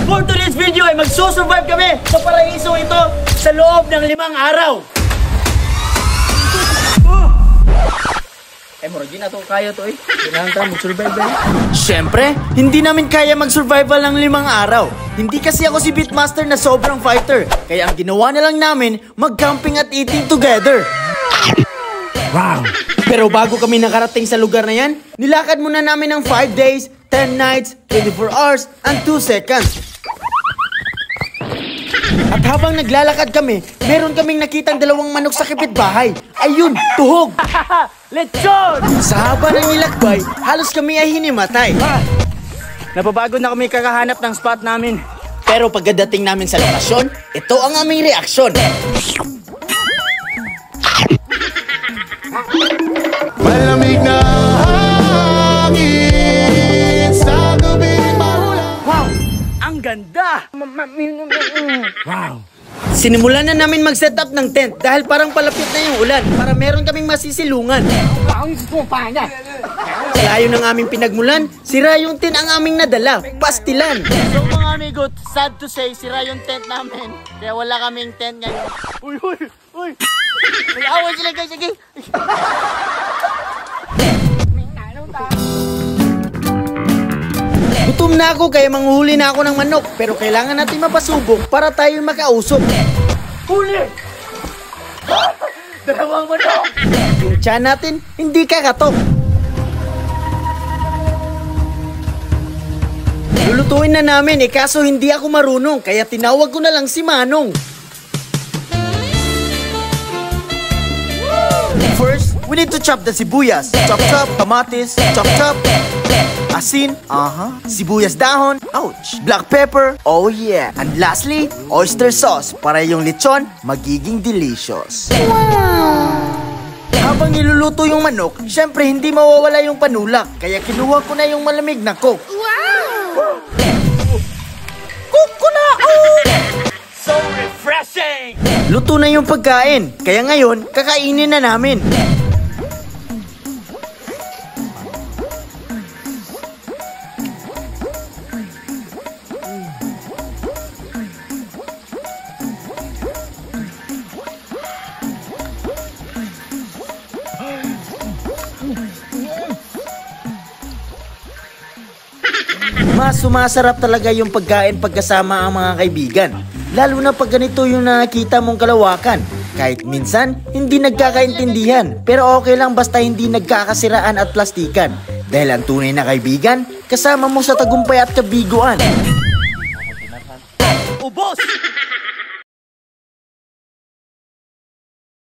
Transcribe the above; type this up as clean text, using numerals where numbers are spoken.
For today's video ay magsusurvive kami sa paraiso ito sa loob ng 5 araw. Morogin na to, kaya to eh. Kailangan mag-survive eh. Siyempre, hindi namin kaya mag-survival ng 5 araw. Hindi kasi ako si Beatmaster na sobrang fighter. Kaya ang ginawa na lang namin, mag-camping at eating together. Wow! Pero bago kami nakarating sa lugar na yan, nilakad muna namin ng 5 days, 10 nights, 24 hours, and 2 seconds. At habang naglalakad kami, meron kaming nakitang 2 manok sa kapitbahay. Ayun, tuhog! Lechon! Sa haba ng nilakbay, halos kami ay hinimatay. Napabago na kami kakahanap ng spot namin. Pero pagdating namin sa lokasyon, ito ang aming reaksyon. Malamig na hangin sa gabing mahulang. Wow! Ang ganda! Wow! Sinimulan na namin mag-set up ng tent dahil parang palapit na yung ulan para meron kaming masisilungan. Sa layo ng aming pinagmulan, sira yung tent ang aming nadala, pastilan. So mga amigo, sad to say, sira yung tent namin. Kaya wala kaming tent ngayon. Uy! May away sila guys, sige! Gutom na ako kaya manghuli na ako ng manok. Pero kailangan natin mapasubok para tayo makausok. Huli! 2 manok! Yung tiyan natin, hindi kakatok. Lulutuin na namin kaso hindi ako marunong. Kaya tinawag ko na lang si Manong. First, we need to chop the sibuyas. Chop, kamatis, chop. Asin, sibuyas dahon, ouch, black pepper, oh yeah. And lastly, oyster sauce para yung lechon magiging delicious. Wow! Habang niluluto yung manok, syempre hindi mawawala yung panulak. Kaya kinuha ko na yung malamig na coke. Wow! Coke na! So refreshing! Luto na yung pagkain, kaya ngayon, kakainin na namin. Mas sumasarap talaga yung pagkain pagkasama ang mga kaibigan. Lalo na pag ganito yung nakita mong kalawakan. Kahit minsan, hindi nagkakaintindihan. Pero okay lang basta hindi nagkakasiraan at plastikan. Dahil ang tunay na kaibigan, kasama mo sa tagumpay at kabiguan. Ubos!